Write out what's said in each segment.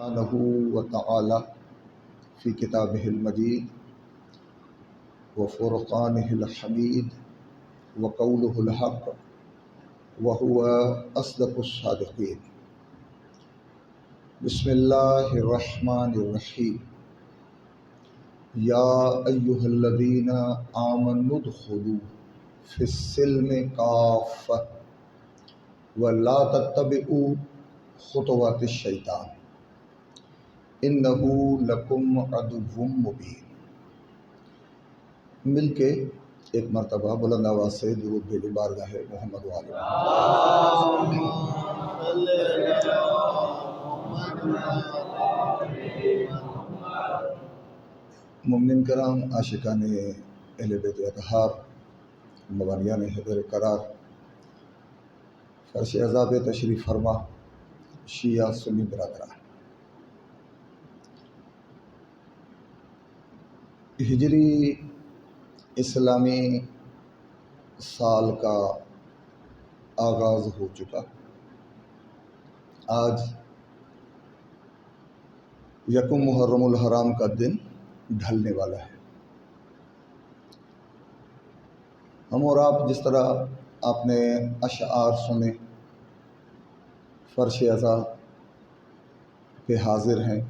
سبحانہ وتعالی فی کتابہ المجید وفرقانہ الحمید وقولہ الحق وہو اصدق الصادقین۔ بسم اللہ الرحمن الرحیم۔ یا ایہا الذین آمنوا ادخلوا فی السلم کافۃ ولا تتبعوا خطوات الشیطان انہ لکم عدو مبین۔ مل کے ایک مرتبہ بلند آواز سے درود بھیجیں بارگاہ محمد وآل مومنین کرام، عاشقان اہل بیت اطہار، مبنیان حیدر قرار، فرش عذاب تشریف فرما شیعہ سنی برادران، ہجری اسلامی سال کا آغاز ہو چکا۔ آج یکم محرم الحرام کا دن ڈھلنے والا ہے۔ ہم اور آپ جس طرح آپ نے اشعار سنے، فرش عزا پہ حاضر ہیں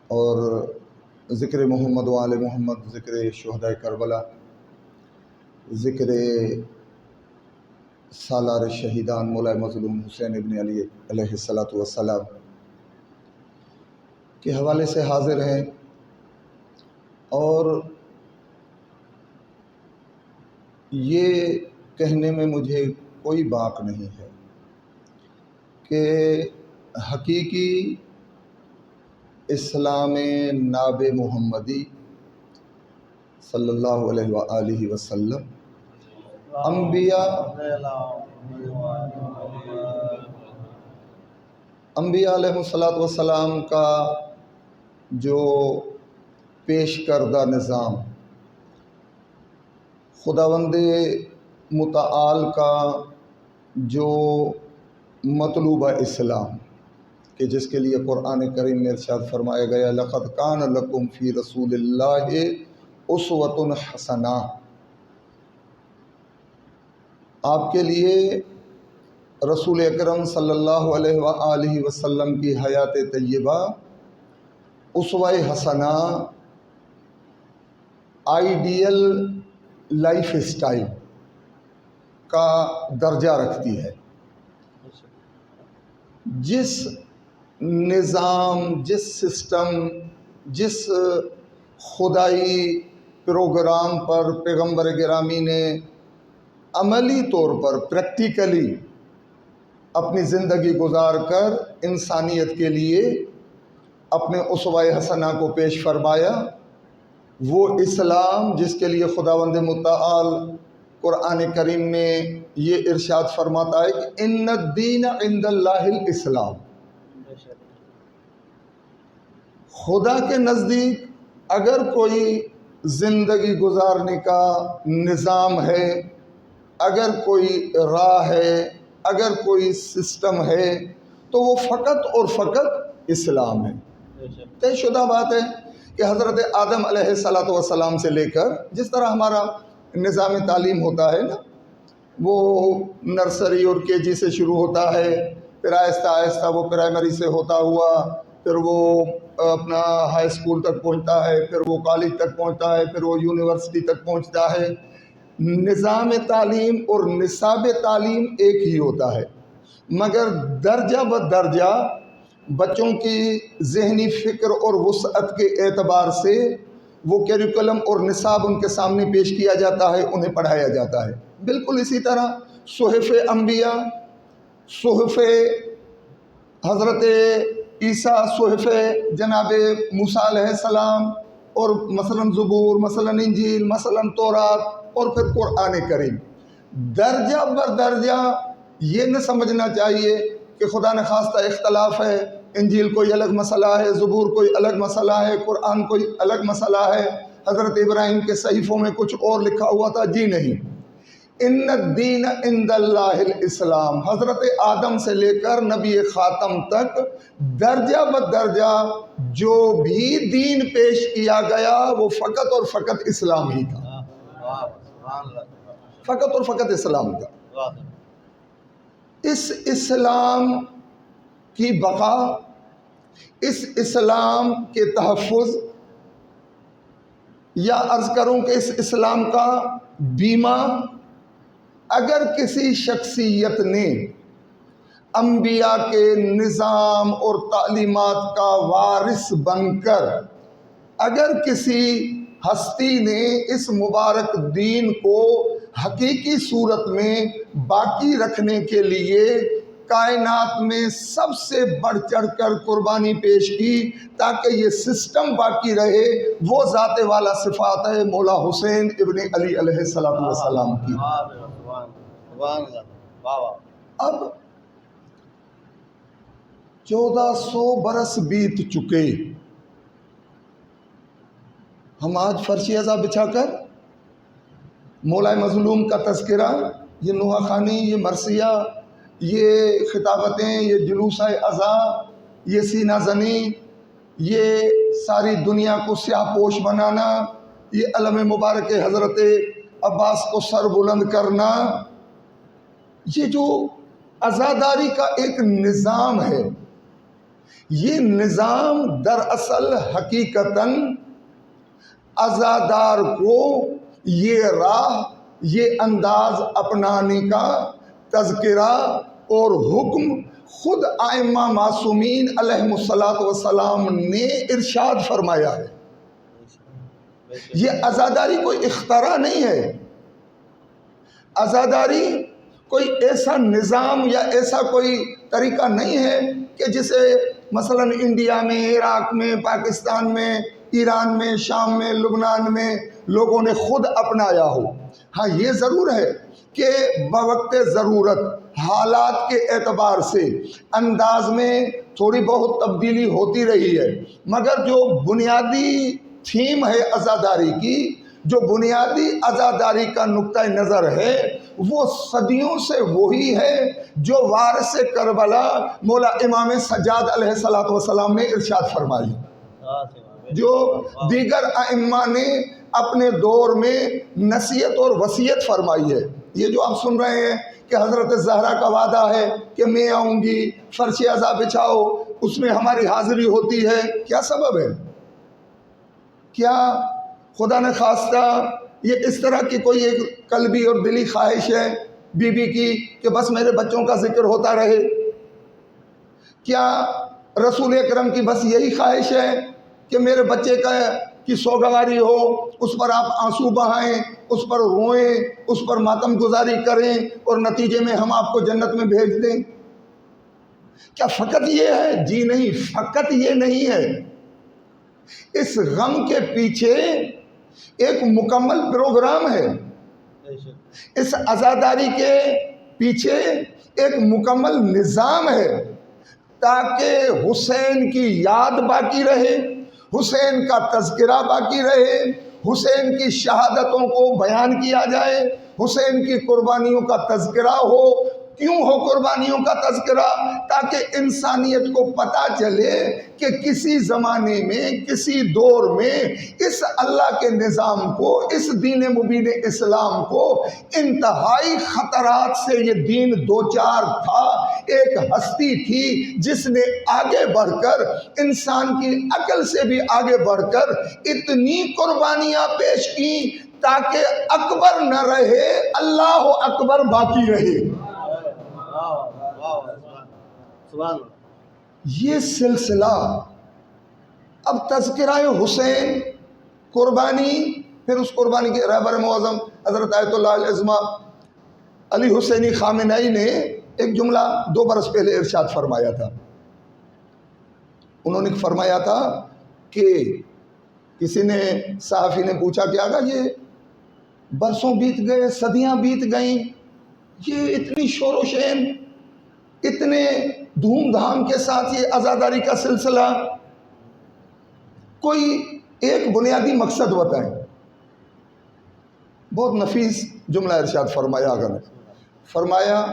اور ذکر محمد و آل محمد، ذکر شہداء کربلا، ذکر سالار شہیدان مولا مظلوم حسین ابن علی علیہ السلام کے حوالے سے حاضر ہیں، اور یہ کہنے میں مجھے کوئی باک نہیں ہے کہ حقیقی اسلام ناب محمدی صلی اللہ علیہ وآلہ وسلم انبیاء علیہ السلام کا جو پیش کردہ نظام، خداوند متعال کا جو مطلوبہ اسلام، کہ جس کے لیے قرآن کریم میں ارشاد فرمایا گیا لَقَدْ كَانَ لَكُمْ فِي رَسُولِ اللَّهِ أُسْوَةٌ حَسَنَةٌ، آپ کے لیے رسول اکرم صلی اللہ علیہ وآلہ وسلم کی حیات طیبہ اسوہ حسنہ، آئیڈیل لائف اسٹائل کا درجہ رکھتی ہے۔ جس نظام، جس سسٹم، جس خدائی پروگرام پر پیغمبر گرامی نے عملی طور پر پریکٹیکلی اپنی زندگی گزار کر انسانیت کے لیے اپنے اسوہ حسنہ کو پیش فرمایا، وہ اسلام جس کے لیے خداوند متعال قرآن کریم میں یہ ارشاد فرماتا ہے کہ ان الدین عند اللہ الاسلام، خدا کے نزدیک اگر کوئی زندگی گزارنے کا نظام ہے، اگر کوئی راہ ہے، اگر کوئی سسٹم ہے، تو وہ فقط اور فقط اسلام ہے۔ طے شدہ بات ہے کہ حضرت آدم علیہ السلام سے لے کر جس طرح ہمارا نظام تعلیم ہوتا ہے نا، وہ نرسری اور کے جی سے شروع ہوتا ہے، پھر آہستہ آہستہ وہ پرائمری سے ہوتا ہوا، پھر وہ اپنا ہائی اسکول تک پہنچتا ہے، پھر وہ کالج تک پہنچتا ہے، پھر وہ یونیورسٹی تک پہنچتا ہے۔ نظام تعلیم اور نصاب تعلیم ایک ہی ہوتا ہے، مگر درجہ بدرجہ بچوں کی ذہنی فکر اور وسعت کے اعتبار سے وہ کیریکولم اور نصاب ان کے سامنے پیش کیا جاتا ہے، انہیں پڑھایا جاتا ہے۔ بالکل اسی طرح صحف انبیاء، صحف حضرت عیسیٰ، صحف جناب موسیٰ علیہ السلام، اور مثلا زبور، مثلا انجیل، مثلا تورات، اور پھر قرآن کریم، درجہ بدرجہ یہ نہ سمجھنا چاہیے کہ خدا نخواستہ اختلاف ہے، انجیل کوئی الگ مسئلہ ہے، زبور کوئی الگ مسئلہ ہے، قرآن کوئی الگ مسئلہ ہے، حضرت ابراہیم کے صحیفوں میں کچھ اور لکھا ہوا تھا۔ جی نہیں، ان الدین عند اللہ الاسلام، حضرت آدم سے لے کر نبی خاتم تک درجہ بدرجہ جو بھی دین پیش کیا گیا وہ فقط اور فقط اسلام ہی تھا، فقط اور فقط اسلام تھا۔ اس اسلام کی بقا، اس اسلام کے تحفظ، یا عرض کروں کہ اس اسلام کا بیمہ، اگر کسی شخصیت نے انبیاء کے نظام اور تعلیمات کا وارث بن کر، اگر کسی ہستی نے اس مبارک دین کو حقیقی صورت میں باقی رکھنے کے لیے کائنات میں سب سے بڑھ چڑھ کر قربانی پیش کی تاکہ یہ سسٹم باقی رہے، وہ ذات والا صفات ہے مولا حسین ابن علی علیہ السلام کی۔ اب 1400 برس بیت چکے، ہم آج فرش ازا بچھا کر مولا مظلوم کا تذکرہ، یہ نوحہ خوانی، یہ مرثیہ، یہ خطابتیں، یہ جلوس ازا، یہ سینہ زنی، یہ ساری دنیا کو سیاہ پوش بنانا، یہ علم مبارک حضرت عباس کو سر بلند کرنا، یہ جو عزاداری کا ایک نظام ہے، یہ نظام دراصل حقیقتاً عزادار کو یہ راہ، یہ انداز اپنانے کا تذکرہ اور حکم خود ائمہ معصومین علیہم السلام نے ارشاد فرمایا ہے۔ یہ عزاداری کوئی اختراع نہیں ہے، عزاداری کوئی ایسا نظام یا ایسا کوئی طریقہ نہیں ہے کہ جسے مثلا انڈیا میں، عراق میں، پاکستان میں، ایران میں، شام میں، لبنان میں لوگوں نے خود اپنایا ہو۔ ہاں یہ ضرور ہے کہ بوقت ضرورت حالات کے اعتبار سے انداز میں تھوڑی بہت تبدیلی ہوتی رہی ہے، مگر جو بنیادی تھیم ہے عزاداری کی، جو بنیادی عزاداری کا نقطہ نظر ہے، وہ صدیوں سے وہی ہے جو وارث کربلا مولا امام سجاد علیہ السلام نے ارشاد فرمائی، جو دیگر ائمہ نے اپنے دور میں نصیحت اور وصیت فرمائی ہے۔ یہ جو آپ سن رہے ہیں کہ حضرت زہرا کا وعدہ ہے کہ میں آؤں گی، فرش ازا بچھاؤ، اس میں ہماری حاضری ہوتی ہے، کیا سبب ہے؟ کیا خدا نے خواستہ یہ اس طرح کی کوئی ایک قلبی اور دلی خواہش ہے بی بی کی کہ بس میرے بچوں کا ذکر ہوتا رہے؟ کیا رسول اکرم کی بس یہی خواہش ہے کہ میرے بچے کی سوگواری ہو، اس پر آپ آنسو بہائیں، اس پر روئیں، اس پر ماتم گزاری کریں اور نتیجے میں ہم آپ کو جنت میں بھیج دیں؟ کیا فقط یہ ہے؟ جی نہیں، فقط یہ نہیں ہے۔ اس غم کے پیچھے ایک مکمل پروگرام ہے، اس عزاداری کے پیچھے ایک مکمل نظام ہے تاکہ حسین کی یاد باقی رہے، حسین کا تذکرہ باقی رہے، حسین کی شہادتوں کو بیان کیا جائے، حسین کی قربانیوں کا تذکرہ ہو۔ کیوں ہو قربانیوں کا تذکرہ؟ تاکہ انسانیت کو پتہ چلے کہ کسی زمانے میں، کسی دور میں اس اللہ کے نظام کو، اس دین مبین اسلام کو انتہائی خطرات سے یہ دین دوچار تھا۔ ایک ہستی تھی جس نے آگے بڑھ کر، انسان کی عقل سے بھی آگے بڑھ کر اتنی قربانیاں پیش کی تاکہ اکبر نہ رہے، اللہ اکبر باقی رہے۔ یہ سلسلہ اب تذکرہ حسین، قربانی، پھر اس قربانی کے رہبر معظم حضرت آیت اللہ العظمہ علی حسینی خامنئی نے ایک جملہ 2 برس پہلے ارشاد فرمایا تھا۔ انہوں نے فرمایا تھا کہ کسی نے، صحافی نے پوچھا کہ آقا یہ برسوں بیت گئے، صدیاں بیت گئیں، یہ اتنی شور و شین، اتنے دھوم دھام کے ساتھ یہ عزاداری کا سلسلہ، کوئی ایک بنیادی مقصد بتائیں۔ بہت نفیس جملہ ارشاد فرمایا آقا نے، فرمایا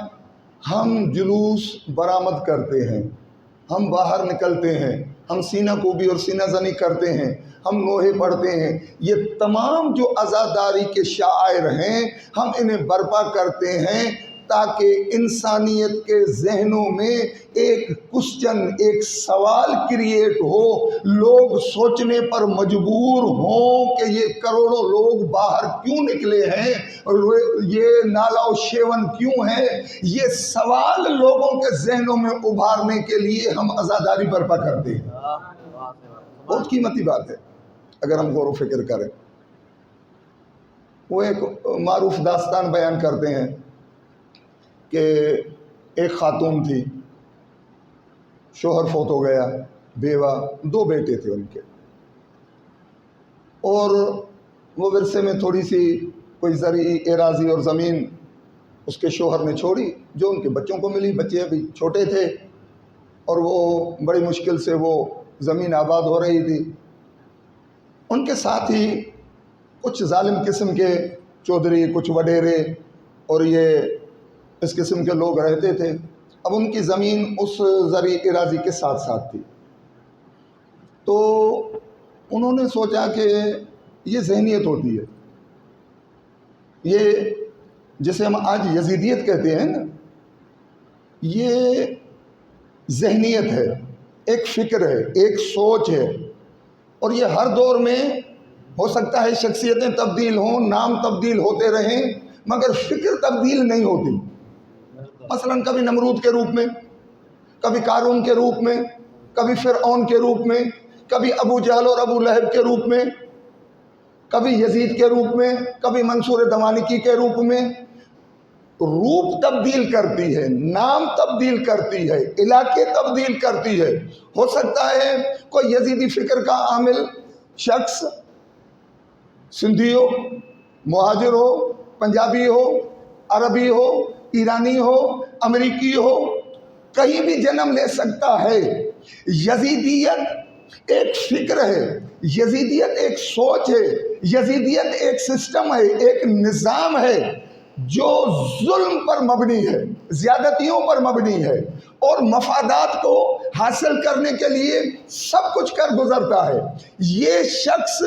ہم جلوس برآمد کرتے ہیں، ہم باہر نکلتے ہیں، ہم سینہ کوبی اور سینہ زنی کرتے ہیں، ہم نوحے پڑھتے ہیں، یہ تمام جو عزاداری کے شعائر ہیں ہم انہیں برپا کرتے ہیں تاکہ انسانیت کے ذہنوں میں ایک کوسچن، ایک سوال کریٹ ہو، لوگ سوچنے پر مجبور ہوں کہ یہ کروڑوں لوگ باہر کیوں نکلے ہیں اور یہ نالا و شیون کیوں ہے۔ یہ سوال لوگوں کے ذہنوں میں ابھارنے کے لیے ہم عزاداری برپا کرتے ہیں۔ بہت قیمتی بات ہے اگر ہم غور و فکر کریں۔ وہ ایک معروف داستان بیان کرتے ہیں کہ ایک خاتون تھی، شوہر فوت ہو گیا، بیوہ، 2 بیٹے تھے ان کے، اور وہ ورثے میں تھوڑی سی کوئی زرعی اراضی اور زمین اس کے شوہر نے چھوڑی جو ان کے بچوں کو ملی۔ بچے ابھی چھوٹے تھے اور وہ بڑی مشکل سے وہ زمین آباد ہو رہی تھی۔ ان کے ساتھ ہی کچھ ظالم قسم کے چودھری، کچھ وڈیرے اور یہ اس قسم کے لوگ رہتے تھے۔ اب ان کی زمین اس زرعی اراضی کے ساتھ ساتھ تھی، تو انہوں نے سوچا کہ یہ ذہنیت ہوتی ہے، یہ جسے ہم آج یزیدیت کہتے ہیں نا، یہ ذہنیت ہے، ایک فکر ہے، ایک سوچ ہے، اور یہ ہر دور میں ہو سکتا ہے شخصیتیں تبدیل ہوں، نام تبدیل ہوتے رہیں، مگر فکر تبدیل نہیں ہوتی۔ مثلا کبھی نمرود کے روپ میں، کبھی قارون کے روپ میں، کبھی فرعون کے روپ میں، کبھی ابو جہل اور ابو لہب کے روپ میں، کبھی یزید کے روپ میں، کبھی منصور دوانکی کے روپ میں۔ روپ تبدیل کرتی ہے، نام تبدیل کرتی ہے، علاقے تبدیل کرتی ہے۔ ہو سکتا ہے کوئی یزیدی فکر کا عامل شخص سندھی ہو، مہاجر ہو، پنجابی ہو، عربی ہو، ایرانی ہو، امریکی ہو، کہیں بھی جنم لے سکتا ہے۔ یزیدیت ایک فکر ہے، یزیدیت ایک سوچ ہے، یزیدیت ایک سسٹم ہے، ایک نظام ہے جو ظلم پر مبنی ہے، زیادتیوں پر مبنی ہے، اور مفادات کو حاصل کرنے کے لیے سب کچھ کر گزرتا ہے۔ یہ شخص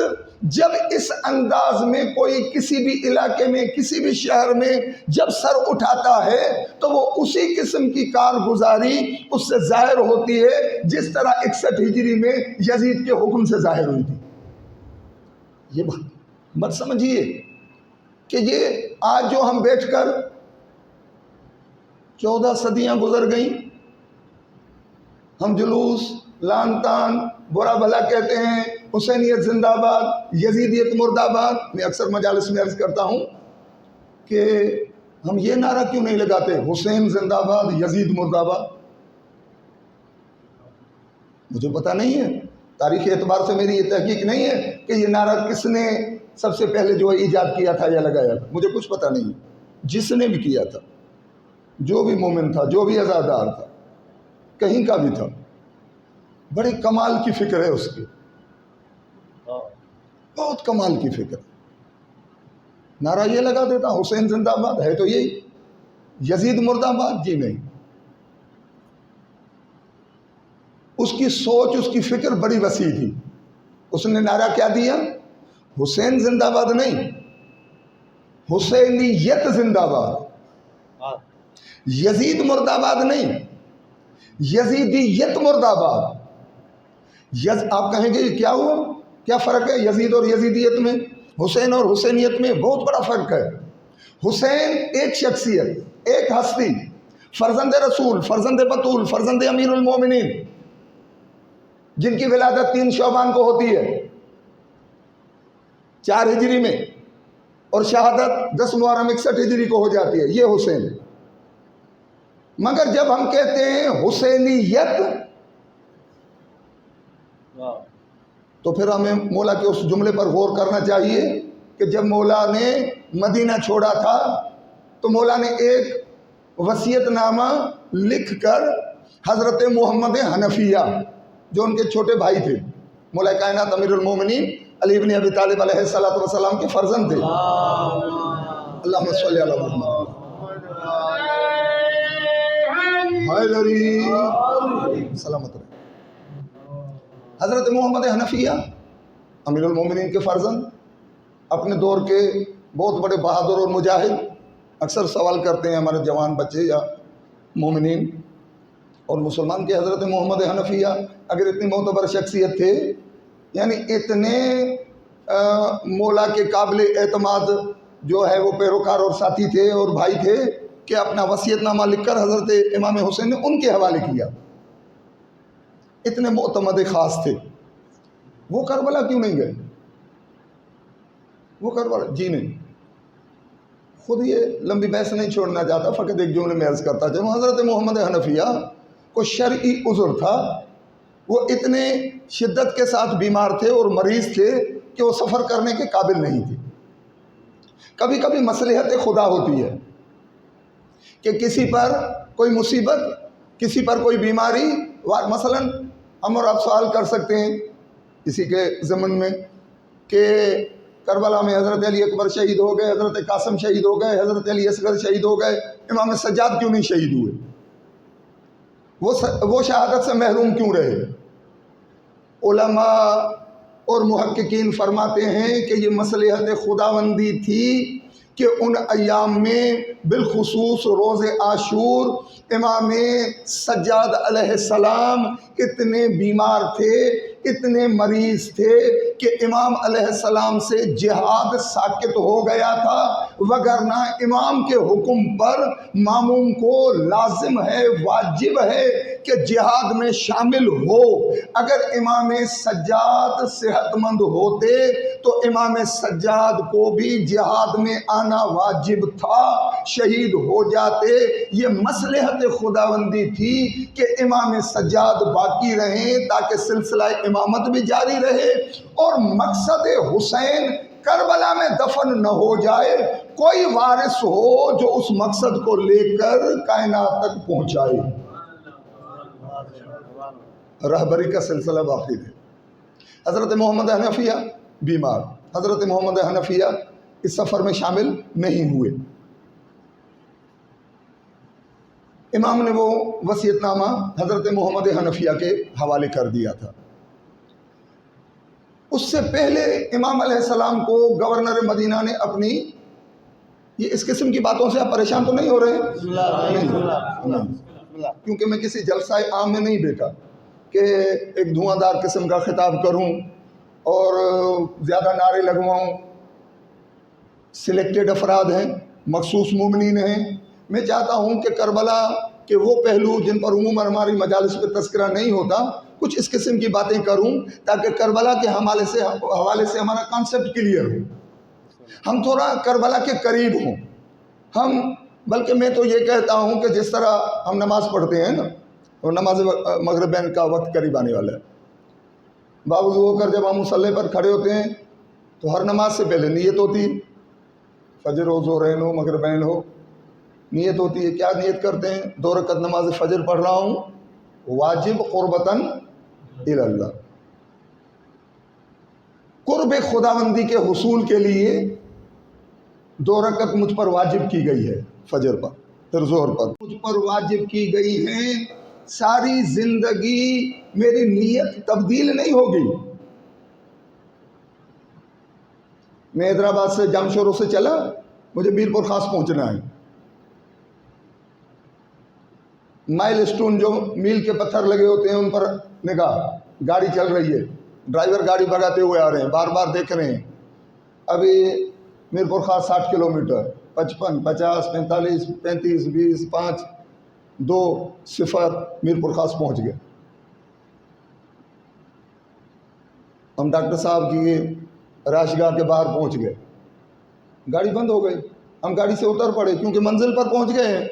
جب اس انداز میں کوئی کسی بھی علاقے میں، کسی بھی شہر میں جب سر اٹھاتا ہے تو وہ اسی قسم کی کارگزاری اس سے ظاہر ہوتی ہے جس طرح 61 ہجری میں یزید کے حکم سے ظاہر ہوئی تھی۔ یہ بات مت سمجھیے کہ یہ آج جو ہم بیٹھ کر 14 صدیاں گزر گئیں، ہم جلوس، لان تان، برا بھلا کہتے ہیں، حسینیت زندہ باد، یزیدیت مرد آباد۔ میں اکثر مجالس میں عرض کرتا ہوں کہ ہم یہ نعرہ کیوں نہیں لگاتے حسین زندہ باد، یزید مرد آباد؟ مجھے پتہ نہیں ہے، تاریخی اعتبار سے میری یہ تحقیق نہیں ہے کہ یہ نعرہ کس نے سب سے پہلے جو ایجاد کیا تھا یا لگایا تھا، مجھے کچھ پتہ نہیں ہے۔ جس نے بھی کیا تھا، جو بھی مومن تھا، جو بھی عزادار تھا، کہیں کا بھی تھا، بڑے کمال کی فکر ہے اس کی، بہت کمال کی فکر۔ نعرہ یہ لگا دیتا حسین زندہ باد، ہے تو یہی، یزید مرد آباد، جی نہیں۔ اس کی سوچ، اس کی فکر بڑی وسیع تھی۔ اس نے نعرہ کیا دیا؟ حسین زندہ باد نہیں، حسینیت زندہ باد۔ یزید مرد آباد نہیں، یزیدیت مرد آباد۔ آپ کہیں گے یہ کیا ہوا؟ کیا فرق ہے یزید اور یزیدیت میں؟ حسین اور حسینیت میں بہت بڑا فرق ہے۔ حسین ایک شخصیت، ایک ہستی، فرزند رسول، فرزند بطول، فرزند امیر المومنین، جن کی ولادت 3 شعبان کو ہوتی ہے 4 ہجری میں، اور شہادت 10 محرم 61 ہجری کو ہو جاتی ہے۔ یہ حسین۔ مگر جب ہم کہتے ہیں حسینیت تو پھر ہمیں مولا کے اس جملے پر غور کرنا چاہیے کہ جب مولا نے مدینہ چھوڑا تھا تو مولا نے ایک وصیت نامہ لکھ کر حضرت محمد حنفیہ جو ان کے چھوٹے بھائی تھے، مولا کائنات امیر المومنین علی بن ابی طالب علیہ السلام کے فرزند تھے، اللہم صلی علی محمد حیدری سلامت رہے۔ حضرت محمد حنفیہ امیر المومنین کے فرزند، اپنے دور کے بہت بڑے بہادر اور مجاہد، اکثر سوال کرتے ہیں ہمارے جوان بچے یا مومنین اور مسلمان کے حضرت محمد حنفیہ اگر اتنی معتبر شخصیت تھے، یعنی اتنے مولا کے قابل اعتماد جو ہے وہ پیروکار اور ساتھی تھے اور بھائی تھے کہ اپنا وصیت نامہ لکھ کر حضرت امام حسین نے ان کے حوالے کیا، اتنے معتمد خاص تھے۔ وہ کربلا کیوں نہیں گئے؟ وہ کربلا جی نہیں، خود یہ لمبی بحث نہیں چھوڑنا چاہتا، فقط ایک جملے میں عرض کرتا چلوں۔ حضرت محمد حنفیہ کو شرعی عذر تھا، وہ اتنے شدت کے ساتھ بیمار تھے اور مریض تھے کہ وہ سفر کرنے کے قابل نہیں تھے۔ کبھی کبھی مصلحت خدا ہوتی ہے کہ کسی پر کوئی مصیبت، کسی پر کوئی بیماری، مثلا ہم اور آپ سوال کر سکتے ہیں اسی کے ضمن میں کہ کربلا میں حضرت علی اکبر شہید ہو گئے، حضرت قاسم شہید ہو گئے، حضرت علی اصغر شہید ہو گئے، امام سجاد کیوں نہیں شہید ہوئے؟ وہ شہادت سے محروم کیوں رہے؟ علماء اور محققین فرماتے ہیں کہ یہ مصلحت خداوندی تھی کہ ان ایام میں بالخصوص روز عاشور امام سجاد علیہ السلام اتنے بیمار تھے، اتنے مریض تھے کہ امام علیہ السلام سے جہاد ساقط ہو گیا تھا، وگرنہ امام کے حکم پر ماموم کو لازم ہے، واجب ہے کہ جہاد میں شامل ہو۔ اگر امام سجاد صحت مند ہوتے تو امام سجاد کو بھی جہاد میں آنا واجب تھا، شہید ہو جاتے۔ یہ مصلحت خداوندی تھی کہ امام سجاد باقی رہیں تاکہ سلسلہ امامت بھی جاری رہے، اور مقصد حسین کربلا میں دفن نہ ہو جائے، کوئی وارث ہو جو اس مقصد کو لے کر کائنات تک پہنچائے۔ رہبری کا سلسلہ باقی ہے۔ حضرت محمد حنفیہ بیمار، حضرت محمد حنفیہ اس سفر میں شامل نہیں ہوئے۔ امام نے وہ وصیت نامہ حضرت محمد حنفیہ کے حوالے کر دیا تھا۔ اس سے پہلے امام علیہ السلام کو گورنر مدینہ نے اپنی، یہ اس قسم کی باتوں سے آپ پریشان تو نہیں ہو رہے ہیں؟ کیونکہ میں کسی جلسہ عام میں نہیں بیٹھا کہ ایک دھواں دار قسم کا خطاب کروں اور زیادہ نعرے لگواؤں۔ سلیکٹڈ افراد ہیں، مخصوص مومنین ہیں۔ میں چاہتا ہوں کہ کربلا کے وہ پہلو جن پر عموماً ہماری مجالس پہ تذکرہ نہیں ہوتا، کچھ اس قسم کی باتیں کروں تاکہ کربلا کے حوالے سے ہمارا کانسیپٹ کلیئر ہو، ہم تھوڑا کربلا کے قریب ہوں۔ بلکہ میں تو یہ کہتا ہوں کہ جس طرح ہم نماز پڑھتے ہیں نا، اور نماز مغربین کا وقت قریب آنے والا ہے، باوضو ہو کر جب ہم مصلی پر کھڑے ہوتے ہیں تو ہر نماز سے پہلے نیت ہوتی ہے، فجر ہو، ظہرین ہو، مغربین ہو، نیت ہوتی ہے۔ کیا نیت کرتے ہیں؟ 2 رکعت نماز فجر پڑھ رہا ہوں، واجب قربتاً الی اللہ، قرب خداوندی کے حصول کے لیے 2 رکعت مجھ پر واجب کی گئی ہے، فجر پر، پھر ظہر پر مجھ پر واجب کی گئی ہیں۔ ساری زندگی میری نیت تبدیل نہیں ہوگی۔ میں حیدرآباد سے جامشورو سے چلا، مجھے میر پور خاص پہنچنا ہے۔ مائل اسٹون جو میل کے پتھر لگے ہوتے ہیں ان پر نگاہ، گاڑی چل رہی ہے، ڈرائیور گاڑی بھگاتے ہوئے آ رہے ہیں، بار بار دیکھ رہے ہیں۔ ابھی میر پور خاص 60 کلومیٹر، 55 50 45 35 20 5 2 0 میر پور خاص پہنچ گئے۔ ہم ڈاکٹر صاحب کی رہائش گاہ کے باہر پہنچ گئے، گاڑی بند ہو گئی، ہم گاڑی سے اتر پڑے کیونکہ منزل پر پہنچ گئے ہیں۔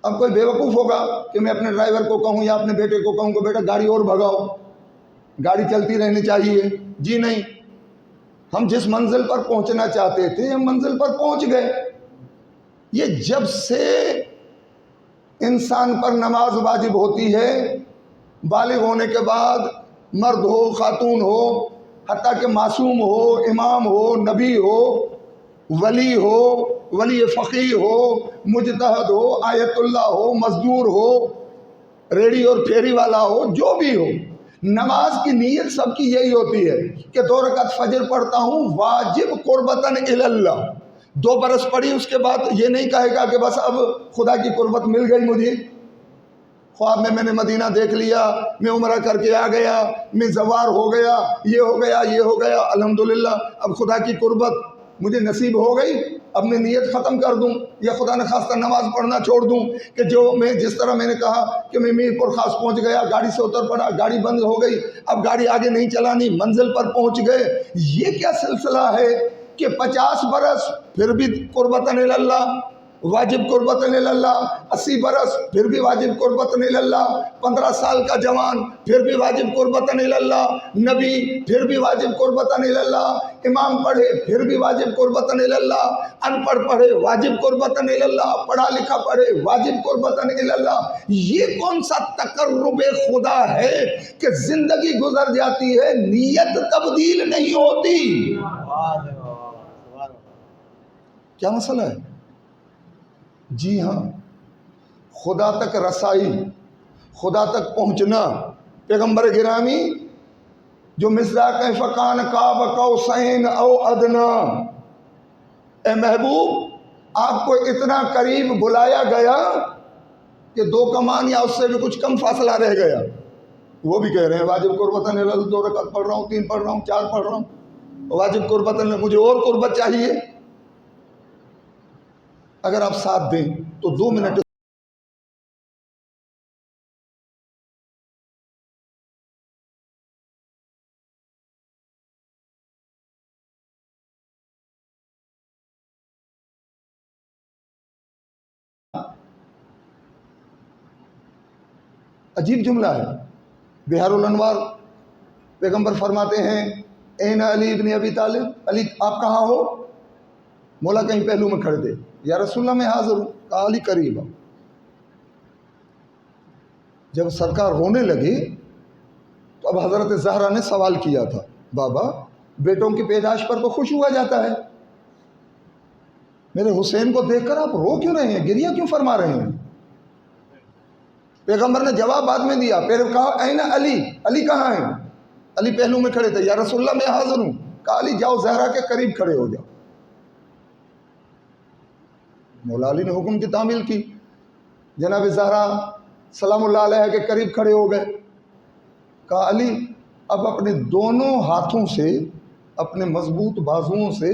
اب کوئی بیوقوف ہوگا کہ میں اپنے ڈرائیور کو کہوں یا اپنے بیٹے کو کہوں کہ بیٹا گاڑی اور بھگاؤ، گاڑی چلتی رہنی چاہیے۔ جی نہیں، ہم جس منزل پر پہنچنا چاہتے تھے ہم منزل پر پہنچ گئے۔ یہ جب سے انسان پر نماز واجب ہوتی ہے، بالغ ہونے کے بعد، مرد ہو خاتون ہو، حتیٰ کہ معصوم ہو، امام ہو، نبی ہو، ولی ہو، ولی فقیہ ہو، مجتہد ہو، آیت اللہ ہو، مزدور ہو، ریڑی اور پھیری والا ہو، جو بھی ہو، نماز کی نیت سب کی یہی ہوتی ہے کہ 2 رکعت فجر پڑھتا ہوں واجب قربتاً اللہ. 2 برس پڑھی، اس کے بعد یہ نہیں کہے گا کہ بس اب خدا کی قربت مل گئی مجھے، خواب میں نے مدینہ دیکھ لیا، میں عمرہ کر کے آ گیا، میں زوار ہو گیا، یہ ہو گیا، یہ ہو گیا، الحمدللہ اب خدا کی قربت مجھے نصیب ہو گئی، اب میں نیت ختم کر دوں یا خدا نخواستہ نماز پڑھنا چھوڑ دوں کہ جو میں جس طرح میں نے کہا کہ میں میر پور خاص پہنچ گیا، گاڑی سے اتر پڑا، گاڑی بند ہو گئی، اب گاڑی آگے نہیں چلانی، منزل پر پہنچ گئے. یہ کیا سلسلہ ہے کہ 50 برس پھر بھی قربتاً اللہ، واجب قربتاً اللہ، 80 برس پھر بھی واجب قربتاً اللہ، 15 سال کا جوان پھر بھی واجب قربتاً اللہ، نبی پھر بھی واجب قربتاً اللہ، امام پڑھے پھر بھی واجب قربتاً اللہ، ان پڑھ پڑھے واجب قربتاً اللہ، پڑھا لکھا پڑھے واجب قربتاً اللہ. یہ کون سا تقرب خدا ہے کہ زندگی گزر جاتی ہے، نیت تبدیل نہیں ہوتی؟ کیا مسئلہ ہے؟ جی ہاں، خدا تک رسائی، خدا تک پہنچنا. پیغمبر گرامی جو مصداق فقان قاب قوسین او ادنا، اے محبوب آپ کو اتنا قریب بلایا گیا کہ 2 کمان یا اس سے بھی کچھ کم فاصلہ رہ گیا. وہ بھی کہہ رہے ہیں واجب قربتاً اللہ، 2 رکعت پڑھ رہا ہوں، 3 پڑھ رہا ہوں، 4 پڑھ رہا ہوں، واجب قربتاً اللہ، مجھے اور قربت چاہیے. اگر آپ ساتھ دیں تو 2 منٹ عجیب جملہ ہے. بہار الانوار پیغمبر فرماتے ہیں این علی ابن ابی طالب، علی آپ کہاں ہو؟ مولا کہیں پہلو میں کھڑے تھے، یا رسول اللہ میں حاضر ہوں. کہا علی قریب. جب سرکار رونے لگے تو اب حضرت زہرا نے سوال کیا تھا، بابا بیٹوں کی پیدائش پر تو خوش ہوا جاتا ہے، میرے حسین کو دیکھ کر آپ رو کیوں رہے ہیں، گریہ کیوں فرما رہے ہیں؟ پیغمبر نے جواب بعد میں دیا، پھر کہا این علی، علی کہاں ہیں؟ علی پہلو میں کھڑے تھے، یا رسول اللہ میں حاضر ہوں. کہا علی جاؤ زہرا کے قریب کھڑے ہو جاؤ. مولا علی نے حکم کی تعمیل کی، جناب زہرا سلام اللہ علیہ کے قریب کھڑے ہو گئے. کہا علی اب اپنے دونوں ہاتھوں سے، اپنے مضبوط بازوؤں سے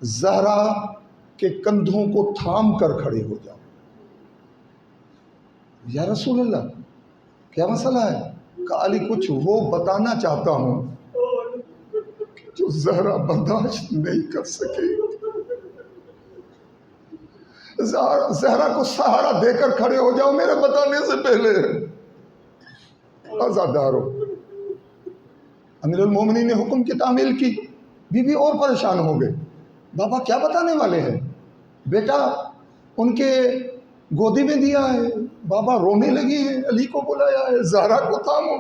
زہرا کے کندھوں کو تھام کر کھڑے ہو جاؤ. یا رسول اللہ کیا مسئلہ ہے؟ کہ علی کچھ وہ بتانا چاہتا ہوں جو زہرا برداشت نہیں کر سکے. زہرا کو سہارا دے کر کھڑے ہو جاؤ میرے بتانے سے پہلے. آزادارو، امیر المومنین نے حکم کی تعمیل کی. بی بی اور پریشان ہو گئے، بابا کیا بتانے والے ہیں؟ بیٹا ان کے گودی میں دیا ہے، بابا رونے لگی ہے، علی کو بلایا ہے، زہرا کو تھامو.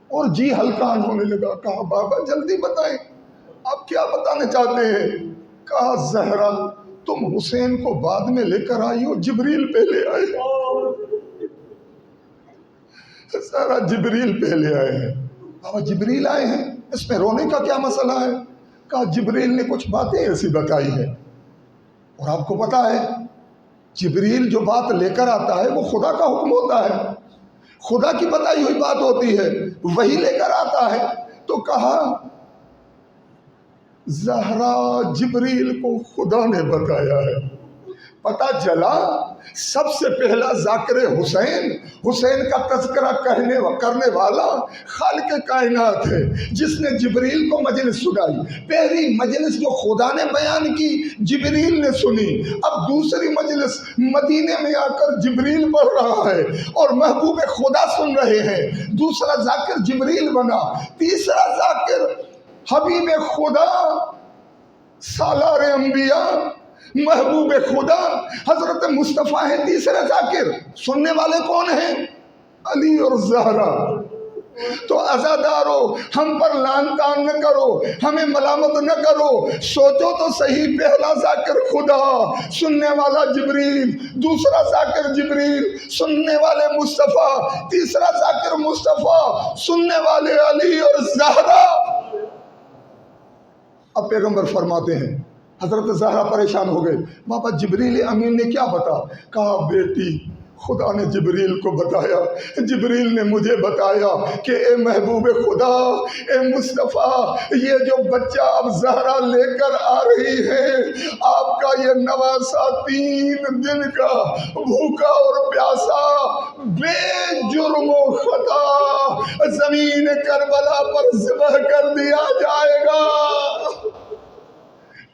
اور جی ہلکان ہونے لگا. کہا بابا جلدی بتائیں آپ کیا بتانا چاہتے ہیں؟ کہا زہرا تم حسین کو بعد میں لے کر آئی ہو، جبریل پہلے آئے. زہرا جبریل پہلے آئے ہیں. بابا جبریل آئے ہیں، اس میں رونے کا کیا مسئلہ ہے؟ کہا جبریل نے کچھ باتیں ایسی بتائی ہیں، اور آپ کو پتا ہے جبریل جو بات لے کر آتا ہے وہ خدا کا حکم ہوتا ہے، خدا کی بتائی ہوئی بات ہوتی ہے، وہی لے کر آتا ہے. تو کہا زہرا جبریل کو خدا نے بتایا ہے. پتہ چلا سب سے پہلا ذاکر حسین، حسین کا تذکرہ کرنے والا خالق کائنات ہے، جس نے جبریل کو مجلس سنائی. پہلی مجلس جو خدا نے بیان کی جبریل نے سنی، اب دوسری مجلس مدینے میں آ کر جبریل پڑھ رہا ہے اور محبوب خدا سن رہے ہیں. دوسرا ذاکر جبریل بنا، تیسرا ذاکر حبیب خدا سالار انبیاء محبوب خدا حضرت مصطفیٰ ہیں. تیسرے ذاکر سننے والے کون ہیں؟ علی اور زہرا. تو عزادارو ہم پر لان تان نہ کرو، ہمیں ملامت نہ کرو، سوچو تو صحیح، پہلا ذاکر خدا، سننے والا جبریل، دوسرا ذاکر جبریل، سننے والے مصطفیٰ، تیسرا ذاکر مصطفیٰ، سننے والے علی اور زہرا۔ اب پیغمبر فرماتے ہیں، حضرت زہرا پریشان ہو گئے، بابا جبریل امین نے کیا کہا بیٹی خدا نے جبریل کو بتایا، جبریل نے مجھے بتایا کہ اے محبوب خدا، اے مصطفیٰ، یہ جو بچہ اب زہرا لے کر آ رہی ہے، آپ کا یہ نواسا 3 دن کا بھوکا اور پیاسا بے جرم و خطا زمین کربلا پر ذبح کر دیا جائے گا۔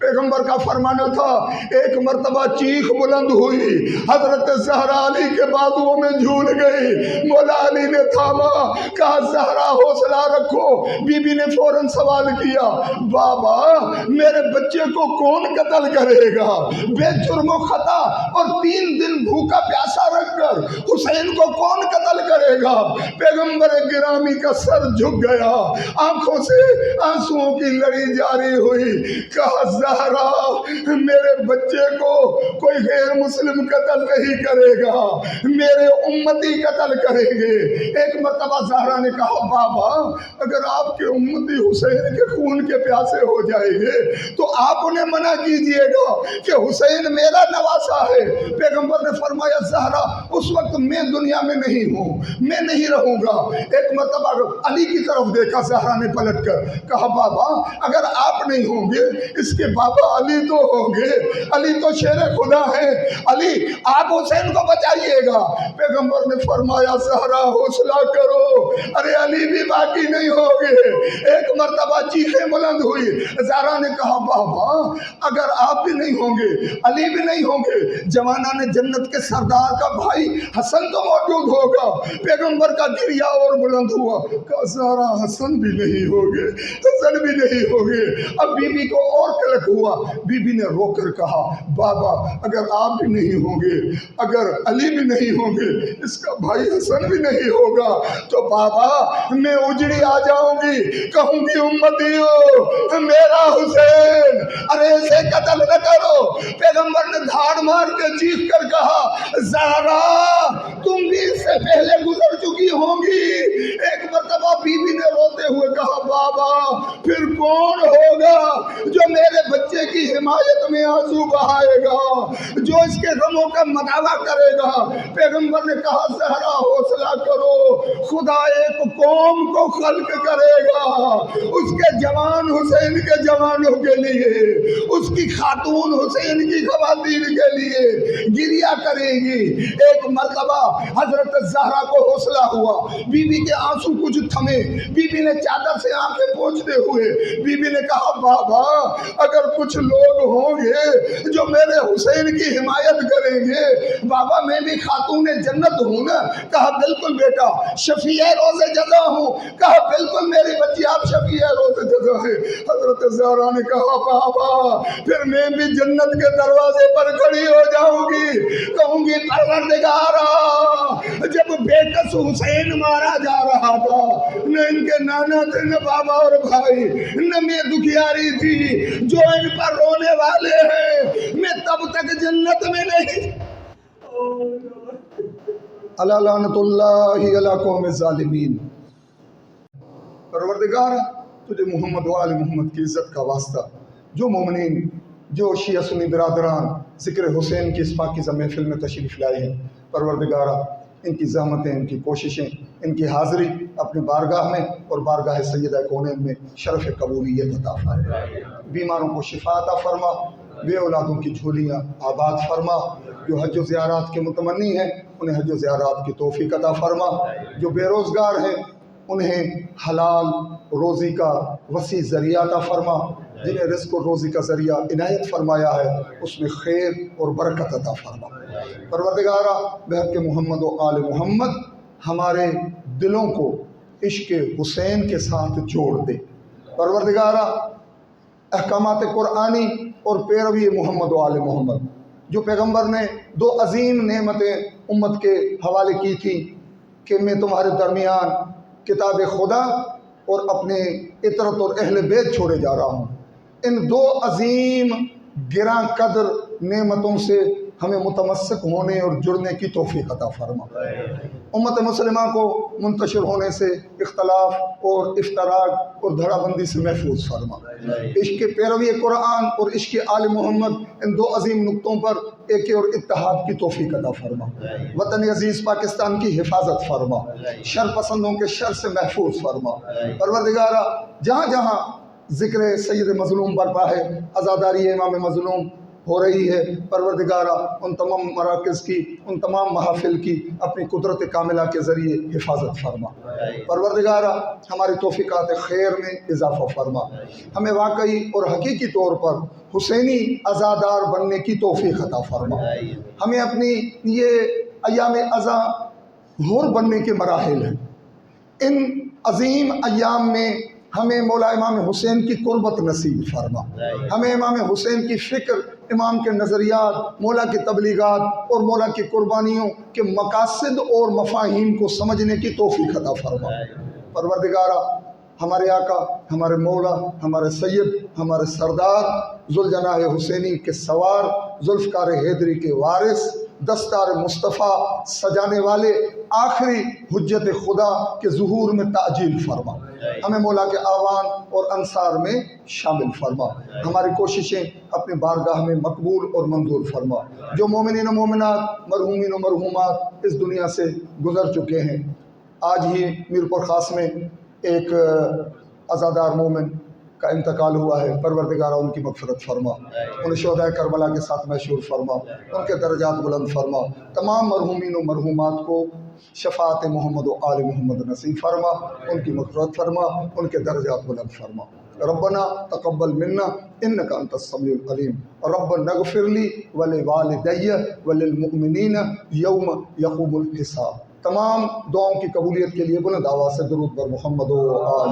پیغمبر کا فرمانا تھا، ایک مرتبہ چیخ بلند ہوئی، حضرت زہرا علی کے بازوؤں میں جھول گئی، مولا علی نے تھاما، کہا زہرا حوصلہ رکھو۔ بی بی نے فوراً سوال کیا، بابا میرے بچے کو کون قتل کرے گا؟ بے جرم و خطا اور 3 دن بھوکا پیاسا رکھ کر حسین کو کون قتل کرے گا؟ پیغمبر گرامی کا سر جھک گیا، آنکھوں سے آنسوؤں کی لڑی جاری ہوئی، کہا زہرا میرے بچے کو کوئی غیر مسلم قتل نہیں کرے گا، میرے امتی قتل کریں گے۔ ایک مرتبہ زہرا نے کہا، بابا اگر آپ کے امتی حسین کے خون کے پیاسے ہو جائیں گے تو آپ انہیں منع کیجئے گا کہ حسین میرا نواسا ہے۔ پیغمبر نے فرمایا، زہرا اس وقت میں دنیا میں نہیں ہوں، میں نہیں رہوں گا۔ ایک مرتبہ علی کی طرف دیکھا زہرا نے پلٹ کر، کہا بابا اگر آپ نہیں ہوں گے اس کے بابا علی تو ہوں گے، علی تو شیر خدا ہے، علی آپ حسین کو بچائیے گا۔ پیغمبر نے فرمایا، زہرا حوصلہ کرو، ارے علی بھی باقی نہیں ہوں گے۔ ایک مرتبہ چیخیں بلند ہوئی، زہرا نے کہا، بابا اگر آپ بھی نہیں ہوں گے، علی بھی نہیں ہوں گے، جوانان جنت کے سردار کا بھائی حسن تو موجود ہوگا۔ پیغمبر کا گریہ اور بلند ہوا، کہا زہرا حسن بھی نہیں ہوگے، حسن بھی نہیں ہوگے۔ اب بی بی کو اور کلک ہوا، بی بی نے رو کر کہا، بابا اگر آپ بھی نہیں ہوں گے، اگر علی بھی نہیں ہوں گے، اس کا بھائی حسن بھی نہیں ہوگا، تو بابا میں اجڑی آ جاؤں گی، کہوں گی امتیو میرا حسین، ارے اسے قتل نہ کرو۔ پیغمبر نے دھاڑ مار کے چیخ کر کہا، زہرا تم بھی اس سے پہلے گزر چکی ہوں گی۔ ایک مرتبہ بی بی نے روتے ہوئے کہا، بابا پھر کون ہوگا جو میرے بچے کی حمایت میں آنسو بہائے گا، جو اس کے غموں کا مداوع کرے گا؟ پیغمبر نے کہا، زہرا حوصلہ کرو، خدا ایک قوم کو خلق کرے گا، اس کے جوان حسین کے جوانوں کے لیے، اس کی خاتون حسین کی خواتین کے لیے گریہ کرے گی۔ ایک مرتبہ حضرت زہرا کو حوصلہ ہوا، بی بی کے آنسو کچھ تھمے، بی بی نے چادر سے آنکھیں پوچھتے ہوئے بی بی نے کہا، بابا اگر کچھ لوگ ہوں گے جو میرے حسین کی حمایت کریں گے، بابا میں بھی خاتون جنت ہوں نا؟ کہا بالکل بیٹا، شفیع روز جزا ہوں۔ کہا بالکل میری بچی آپ شفیع روز جزا ہے۔ حضرت زہرا نے کہا، بابا پھر میں بھی جنت کے دروازے پر کھڑی ہو جاؤں گی، کہوں گی پروردگارا جب بےکس حسین مارا جا رہا تھا، نہ ان کے نانا تھے، نہ بابا اور بھائی، نہ میں دکھیاری تھی، جو ان پر رونے والے ہیں، میں تب تک جنت میں نہیں۔ اللہ لعنت اللہ علی قوم الظالمین۔ پروردگار تجھے محمد و آل محمد کی عزت کا واسطہ، جو مومنین، جو شیعہ سنی برادران ذکر حسین کی اس پاکیزہ محفل میں تشریف لائے ہیں، پروردگارہ ان کی زحمتیں، ان کی کوششیں، ان کی حاضری اپنی بارگاہ میں اور بارگاہ سیدہ کونین میں شرف قبولیت عطا فرما، بیماروں کو شفا عطا فرما، بے اولادوں کی جھولیاں آباد فرما، جو حج و زیارات کے متمنی ہیں انہیں حج و زیارات کی توفیق عطا فرما، جو بے روزگار ہیں انہیں حلال روزی کا وسیع ذریعہ عطا فرما، جنہیں رزق و روزی کا ذریعہ عنایت فرمایا ہے اس میں خیر اور برکت عطا فرما۔ پروردگارہ بحق محمد و آل محمد ہمارے دلوں کو عشق حسین کے ساتھ جوڑ دے۔ پروردگارہ احکامات قرآنی اور پیروی محمد و آل محمد، جو پیغمبر نے 2 عظیم نعمتیں امت کے حوالے کی تھی کہ میں تمہارے درمیان کتاب خدا اور اپنے اطرت اور اہل بیت چھوڑے جا رہا ہوں۔ ان دو عظیم گراں قدر نعمتوں سے ہمیں متمسک ہونے اور جڑنے کی توفیق عطا فرما۔ امت مسلمہ کو منتشر ہونے سے، اختلاف اور افتراق اور دھڑا بندی سے محفوظ فرما۔ عشق پیروی قرآن اور عشق آل محمد، ان دو عظیم نقطوں پر ایک اور اتحاد کی توفیق عطا فرما۔ وطن عزیز پاکستان کی حفاظت فرما، شر پسندوں کے شر سے محفوظ فرما۔ پروردگارہ، جہاں جہاں ذکر سید مظلوم برپا ہے، عزاداری امام مظلوم ہو رہی ہے، پروردگارہ ان تمام مراکز کی، ان تمام محافل کی اپنی قدرت کاملہ کے ذریعے حفاظت فرما۔ پروردگارہ، ہماری توفیقات خیر میں اضافہ فرما۔ ہمیں واقعی اور حقیقی طور پر حسینی عزادار بننے کی توفیق عطا فرما۔ ہمیں اپنی یہ ایام عزا حور بننے کے مراحل ہیں، ان عظیم ایام میں ہمیں مولا امام حسین کی قربت نصیب فرما۔ ہمیں امام حسین کی فکر، امام کے نظریات، مولا کی تبلیغات اور مولا کی قربانیوں کے مقاصد اور مفاہیم کو سمجھنے کی توفیق عطا فرما۔ پروردگارہ، ہمارے آقا، ہمارے مولا، ہمارے سید، ہمارے سردار ذوالجناح حسینی کے سوار، ذوالفقار حیدری کے وارث، دستار مصطفیٰ سجانے والے آخری حجت خدا کے ظہور میں تعجیل فرما۔ ہمیں مولا کے آوان اور انصار میں شامل فرما۔ ہماری کوششیں اپنے بارگاہ میں مقبول اور منظور فرما۔ جو مومنین و مومنات، مرحومین و مرحومات اس دنیا سے گزر چکے ہیں، آج ہی میرپور خاص میں ایک عزادار مومن کا انتقال ہوا ہے، پروردگارہ ان کی مغفرت فرما، ان شہداء کربلا کے ساتھ محشور فرما، ان کے درجات بلند فرما۔ تمام مرحومین و مرحومات کو شفاعت محمد و آل محمد نصیب فرما، ان کی مغفرت فرما، ان کے درجات بلند فرما۔ ربنا تقبل منا انک انت السمیع العلیم، ربنا اغفر لی ولوالدی وللمؤمنین یوم یقوم الحساب۔ تمام دعاؤں کی قبولیت کے لیے بلند آواز سے درود بر محمد و آل